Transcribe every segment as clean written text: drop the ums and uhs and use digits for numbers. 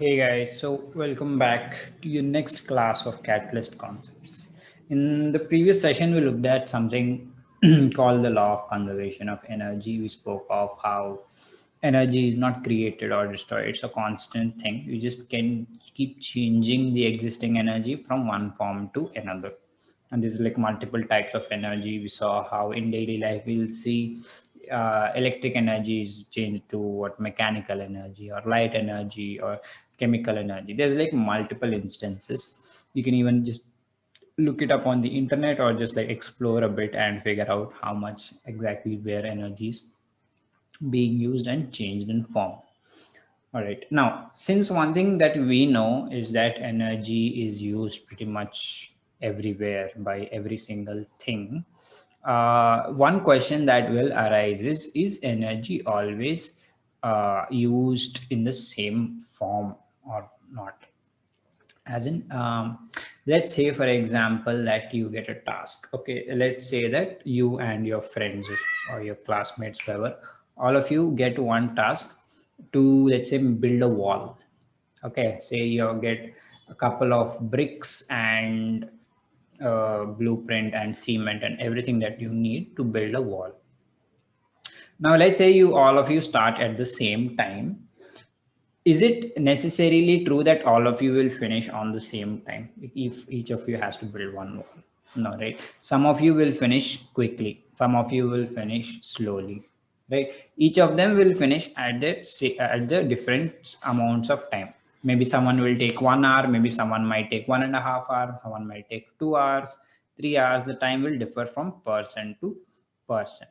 Hey guys, so welcome back to your next class of Catalyst concepts. In the previous session, we looked at something called the law of conservation of energy. We spoke of how energy is not created or destroyed, it's a constant thing. You just can keep changing the existing energy from one form to another. And there's like multiple types of energy. We saw how in daily life we'll see electric energy is changed to what mechanical energy or light energy or chemical energy. There's like multiple instances. You can even just look it up on the internet or just like explore a bit and figure out how much exactly where energy is being used and changed in form. All right. Now, since one thing that we know is that energy is used pretty much everywhere by every single thing, one question that will arise is energy always used in the same form or not? As in, let's say, for example, that you get a task. Okay, let's say that you and your friends or your classmates, whoever, all of you get one task to, let's say, build a wall. Okay, say you get a couple of bricks and blueprint and cement and everything that you need to build a wall. Now let's say you all of you start at the same time. Is it necessarily true that all of you will finish on the same time if each of you has to build one wall? No, right? Some of you will finish quickly, some of you will finish slowly, right? Each of them will finish at the different amounts of time. Maybe someone will take 1 hour, maybe someone might take 1.5 hours, someone might take 2 hours, 3 hours. The time will differ from person to person,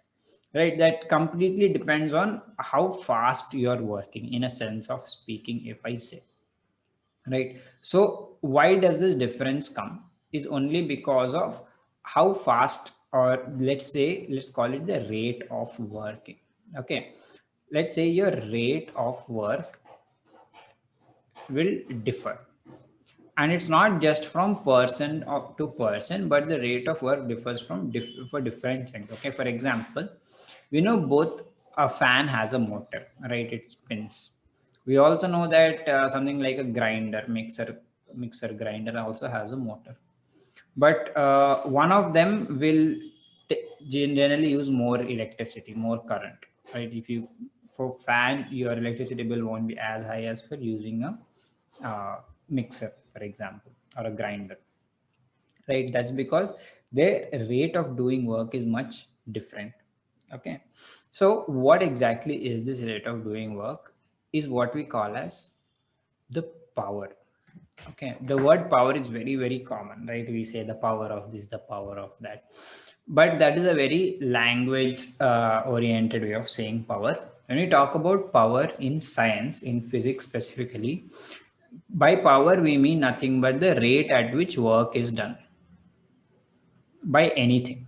right? That completely depends on how fast you are working, in a sense of speaking, if I say, right? So why does this difference come is only because of how fast, or let's say, let's call it the rate of working. Okay, let's say your rate of work will differ, and it's not just from person to person, but the rate of work differs from for different things. Okay, for example, we know both a fan has a motor, right? It spins. We also know that something like a grinder, mixer grinder also has a motor, but one of them will generally use more electricity, more current, right? If you, for fan, your electricity bill won't be as high as for using a mixer, for example, or a grinder, right? That's because their rate of doing work is much different. Okay, so what exactly is this rate of doing work is what we call as the power. Okay, the word power is very very common, right? We say the power of this, the power of that, but that is a very language oriented way of saying power. When we talk about power in science, in physics specifically, by power we mean nothing but the rate at which work is done by anything.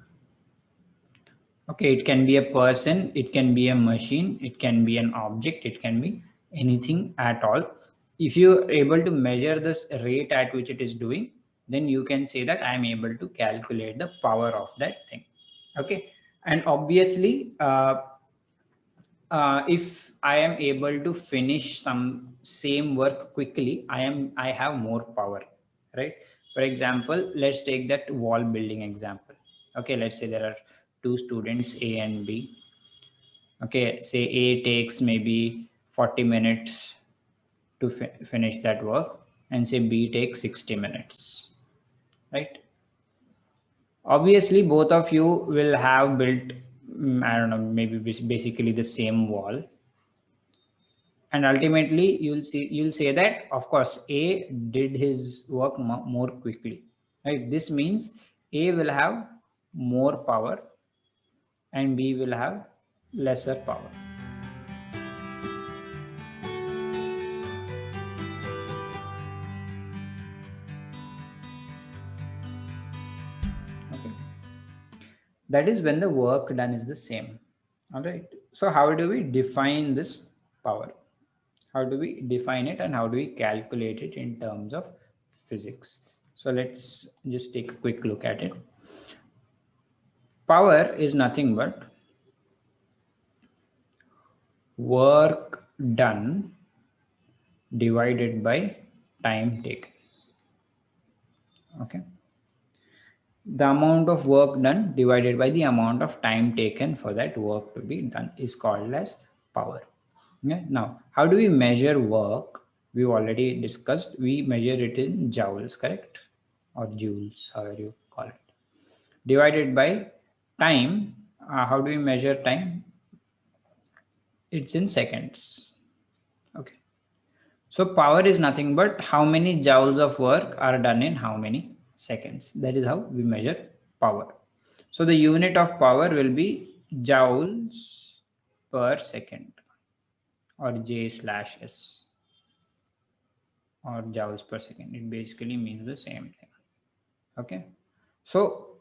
Okay, it can be a person, it can be a machine, it can be an object, it can be anything at all. If you're able to measure this rate at which it is doing, then you can say that I am able to calculate the power of that thing. Okay, and obviously, if I am able to finish some same work quickly, I have more power, right? For example, let's take that wall building example. Okay, let's say there are two students, A and B. Okay, say A takes maybe 40 minutes to finish that work, and say B takes 60 minutes, right? Obviously, both of you will have built, I don't know, maybe basically the same wall, and ultimately you'll say that of course A did his work more quickly, right? This means A will have more power and B will have lesser power. Okay, that is when the work done is the same. All right, so how do we define this power? How do we define it and how do we calculate it in terms of physics? So let's just take a quick look at it. Power is nothing but work done divided by time taken. Okay. The amount of work done divided by the amount of time taken for that work to be done is called as power. Yeah. Now, how do we measure work? We've already discussed. We measure it in joules, correct? Or joules, however you call it. Divided by time. How do we measure time? It's in seconds. Okay. So power is nothing but how many joules of work are done in how many seconds. That is how we measure power. So the unit of power will be joules per second, or J/S, or joules per second. It basically means the same thing. Okay. So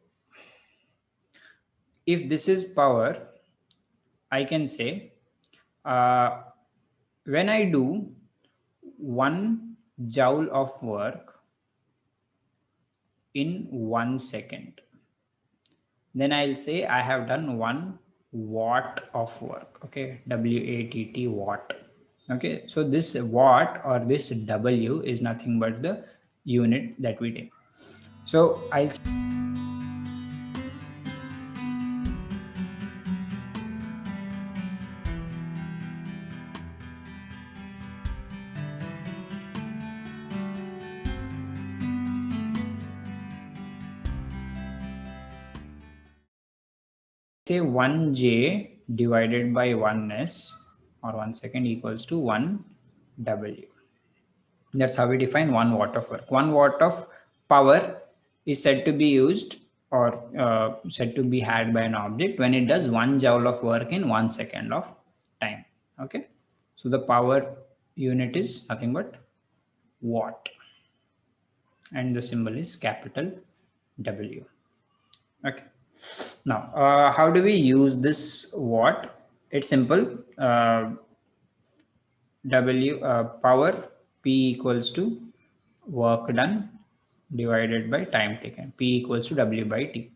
if this is power, I can say when I do 1 joule of work in 1 second, then I'll say I have done 1 watt of work. Okay, WATT, watt. Okay, so this watt or this W is nothing but the unit that we take. So I'll say 1J divided by 1S or 1 second equals to 1 W. That's how we define 1 watt of work. 1 watt of power is said to be used or said to be had by an object when it does 1 joule of work in 1 second of time. Okay. So the power unit is nothing but watt. And the symbol is capital W. Okay. Now, how do we use this watt? It's simple. Power P equals to work done divided by time taken. P equals to W by T.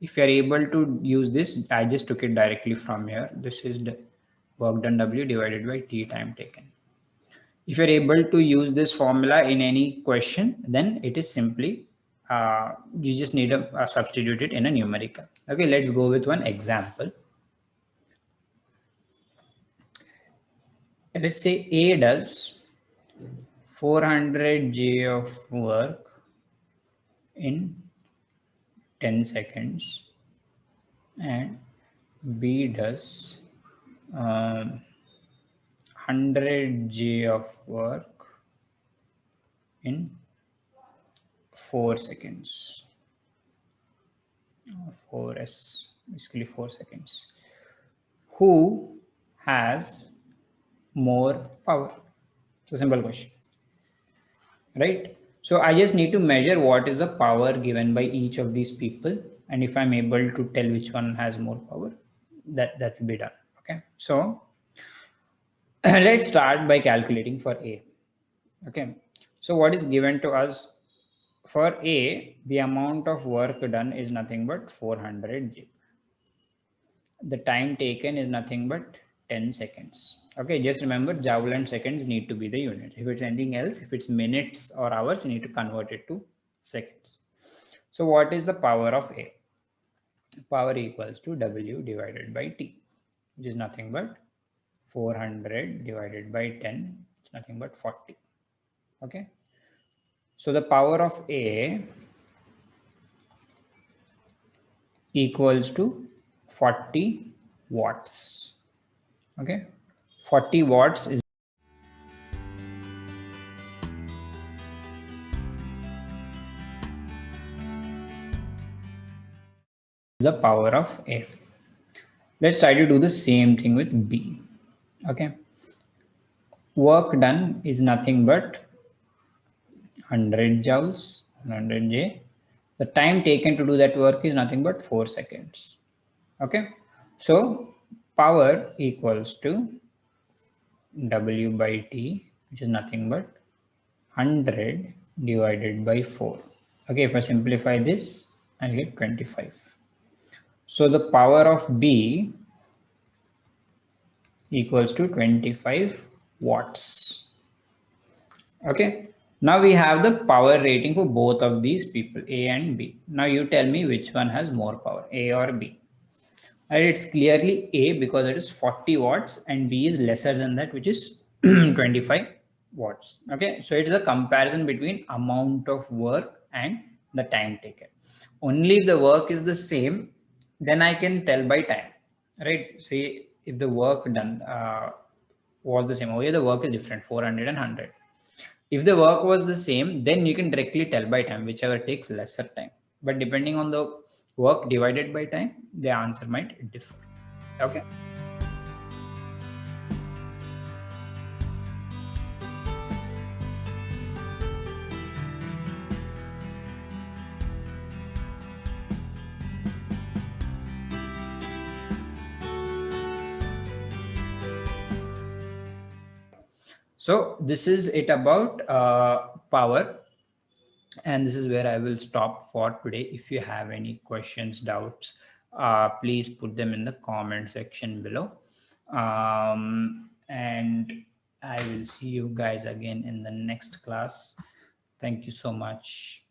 If you are able to use this, I just took it directly from here. This is the work done W divided by T time taken. If you're able to use this formula in any question, then it is simply, you just need to substitute it in a numerical. Okay, let's go with one example. Let's say A does 400 J of work in 10 seconds and B does 100 J of work in 4 seconds. 4S, basically 4 seconds. Who has more power? It's a simple question, right? So I just need to measure what is the power given by each of these people, and if I'm able to tell which one has more power, that will be done. Okay, so let's start by calculating for A. Okay, so what is given to us for A? The amount of work done is nothing but 400 J. The time taken is nothing but 10 seconds. Okay, just remember joule and seconds need to be the units. If it's anything else, if it's minutes or hours, you need to convert it to seconds. So what is the power of A? Power equals to W divided by T, which is nothing but 400 divided by 10, it's nothing but 40. Okay, so the power of A equals to 40 watts. Okay, 40 watts is the power of A. Let's try to do the same thing with B. Okay, work done is nothing but 100 joules, 100 J. The time taken to do that work is nothing but 4 seconds. Okay, so power equals to W by T, which is nothing but 100 divided by 4. Okay, if I simplify this, I'll get 25. So the power of B equals to 25 watts. Okay. Now we have the power rating for both of these people, A and B. Now you tell me which one has more power, A or B. And it's clearly A because it is 40 watts and B is lesser than that, which is 25 watts. Okay. So it's a comparison between amount of work and the time taken. Only if the work is the same, then I can tell by time, right? See if the work done was the same. Over here, the work is different, 400 and 100. If the work was the same, then you can directly tell by time, whichever takes lesser time. But depending on the work divided by time, the answer might differ. Okay. So this is it about power. And this is where I will stop for today. If you have any questions, doubts, please put them in the comment section below. And I will see you guys again in the next class. Thank you so much.